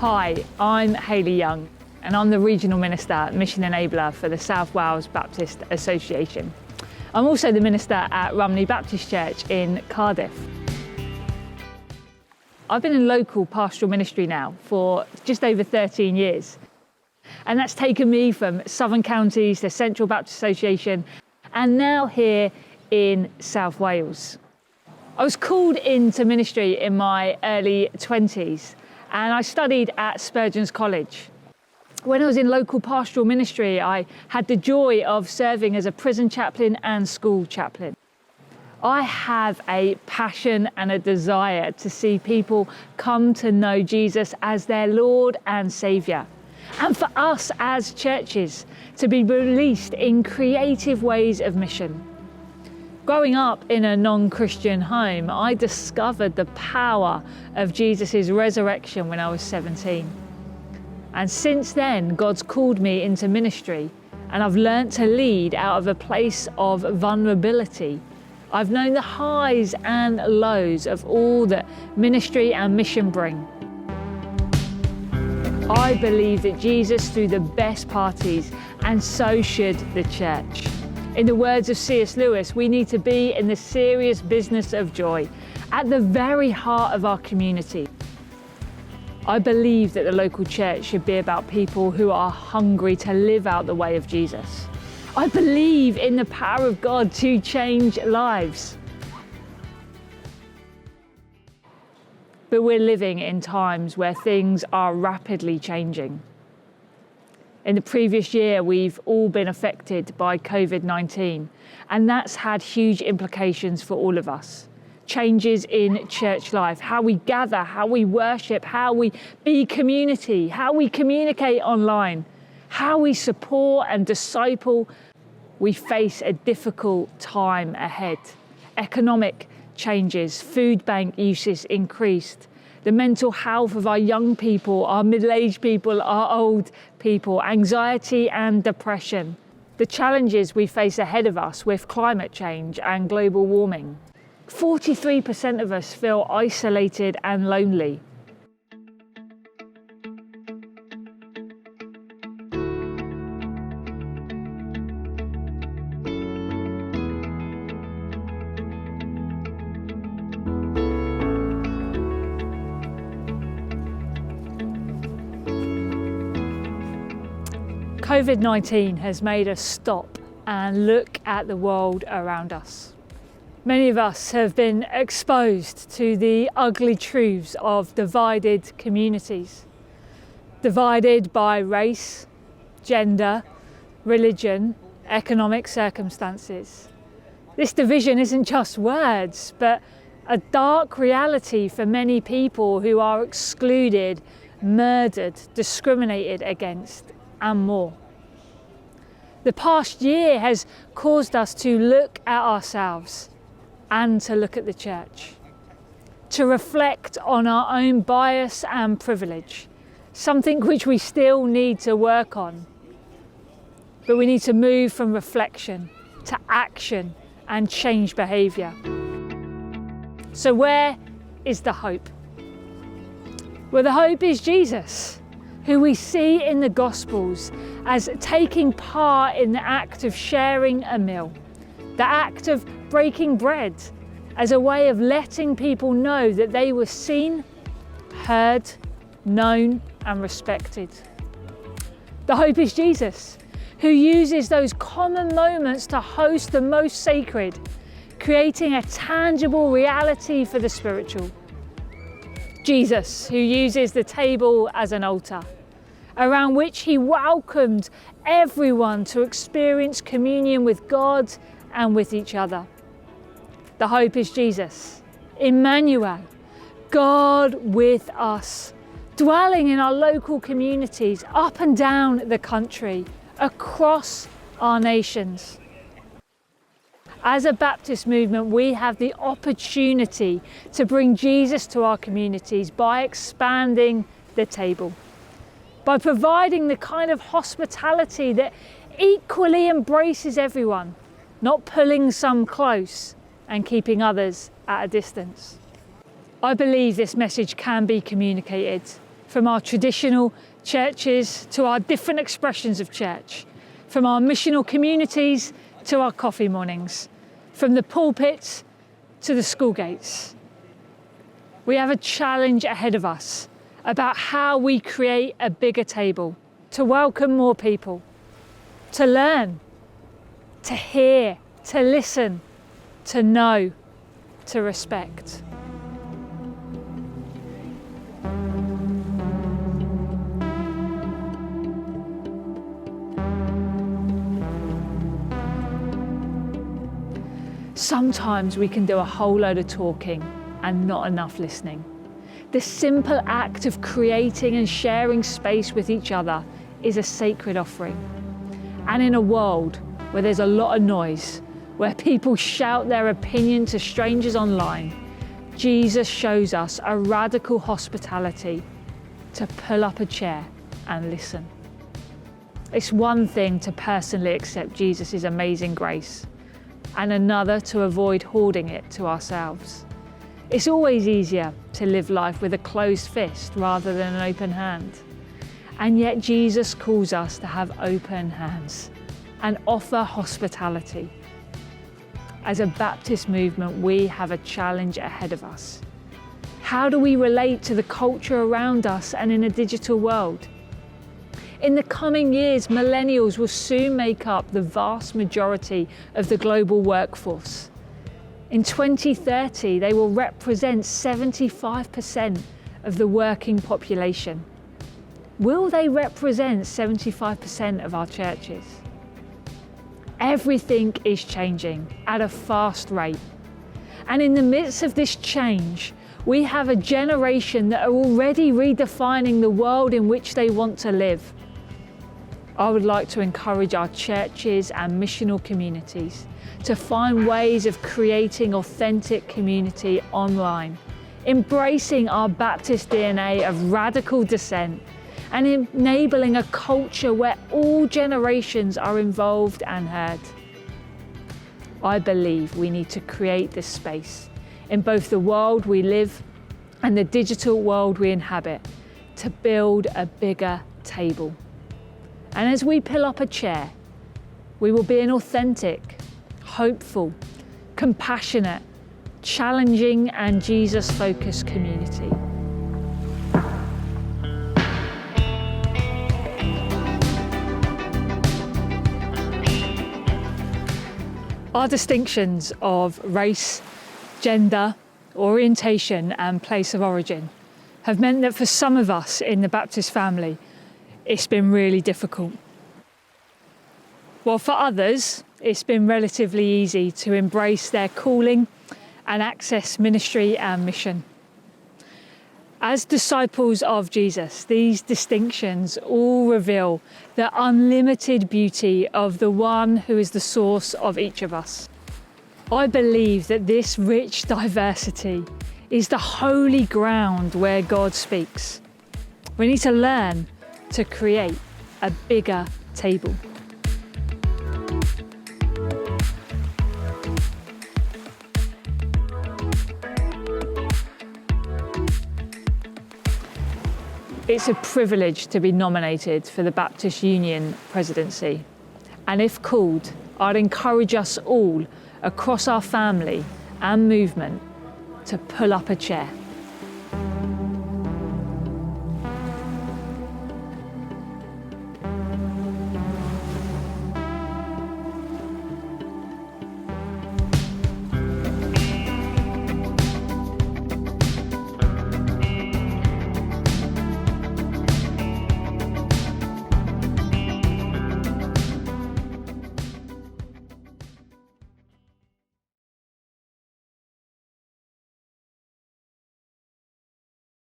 Hi, I'm Hayley Young and I'm the Regional Minister, Mission Enabler for the South Wales Baptist Association. I'm also the Minister at Rumney Baptist Church in Cardiff. I've been in local pastoral ministry now for just over 13 years. And that's taken me from Southern Counties to Central Baptist Association and now here in South Wales. I was called into ministry in my early 20s and I studied at Spurgeon's College. When I was in local pastoral ministry, I had the joy of serving as a prison chaplain and school chaplain. I have a passion and a desire to see people come to know Jesus as their Lord and Saviour. And for us as churches to be released in creative ways of mission. Growing up in a non-Christian home, I discovered the power of Jesus' resurrection when I was 17. And since then, God's called me into ministry and I've learnt to lead out of a place of vulnerability. I've known the highs and lows of all that ministry and mission bring. I believe that Jesus threw the best parties, and so should the church. In the words of C.S. Lewis, we need to be in the serious business of joy, at the very heart of our community. I believe that the local church should be about people who are hungry to live out the way of Jesus. I believe in the power of God to change lives. But we're living in times where things are rapidly changing. In the previous year, we've all been affected by COVID-19, and that's had huge implications for all of us. Changes in church life, how we gather, how we worship, how we be community, how we communicate online, how we support and disciple. We face a difficult time ahead. Economic changes, food bank uses increased. The mental health of our young people, our middle-aged people, our old people, anxiety and depression. The challenges we face ahead of us with climate change and global warming. 43% of us feel isolated and lonely. COVID-19 has made us stop and look at the world around us. Many of us have been exposed to the ugly truths of divided communities, divided by race, gender, religion, economic circumstances. This division isn't just words, but a dark reality for many people who are excluded, murdered, discriminated against, and more. The past year has caused us to look at ourselves and to look at the church, to reflect on our own bias and privilege, something which we still need to work on. But we need to move from reflection to action and change behaviour. So where is the hope? Well, the hope is Jesus, who we see in the Gospels as taking part in the act of sharing a meal, the act of breaking bread as a way of letting people know that they were seen, heard, known and respected. The hope is Jesus, who uses those common moments to host the most sacred, creating a tangible reality for the spiritual. Jesus, who uses the table as an altar, around which he welcomed everyone to experience communion with God and with each other. The hope is Jesus, Emmanuel, God with us, dwelling in our local communities, up and down the country, across our nations. As a Baptist movement, we have the opportunity to bring Jesus to our communities by expanding the table, by providing the kind of hospitality that equally embraces everyone, not pulling some close and keeping others at a distance. I believe this message can be communicated from our traditional churches to our different expressions of church, from our missional communities to our coffee mornings, from the pulpits to the school gates. We have a challenge ahead of us about how we create a bigger table to welcome more people, to learn, to hear, to listen, to know, to respect. Sometimes we can do a whole load of talking and not enough listening. The simple act of creating and sharing space with each other is a sacred offering. And in a world where there's a lot of noise, where people shout their opinion to strangers online, Jesus shows us a radical hospitality to pull up a chair and listen. It's one thing to personally accept Jesus' amazing grace, and another to avoid hoarding it to ourselves. It's always easier to live life with a closed fist rather than an open hand. And yet Jesus calls us to have open hands and offer hospitality. As a Baptist movement, we have a challenge ahead of us. How do we relate to the culture around us and in a digital world? In the coming years, millennials will soon make up the vast majority of the global workforce. In 2030, they will represent 75% of the working population. Will they represent 75% of our churches? Everything is changing at a fast rate. And in the midst of this change, we have a generation that are already redefining the world in which they want to live. I would like to encourage our churches and missional communities to find ways of creating authentic community online, embracing our Baptist DNA of radical dissent, and enabling a culture where all generations are involved and heard. I believe we need to create this space in both the world we live and the digital world we inhabit to build a bigger table. And as we pull up a chair, we will be an authentic, hopeful, compassionate, challenging and Jesus-focused community. Our distinctions of race, gender, orientation and place of origin have meant that for some of us in the Baptist family, it's been really difficult. While for others, it's been relatively easy to embrace their calling and access ministry and mission. As disciples of Jesus, these distinctions all reveal the unlimited beauty of the one who is the source of each of us. I believe that this rich diversity is the holy ground where God speaks. We need to learn to create a bigger table. It's a privilege to be nominated for the Baptist Union Presidency. And if called, I'd encourage us all across our family and movement to pull up a chair.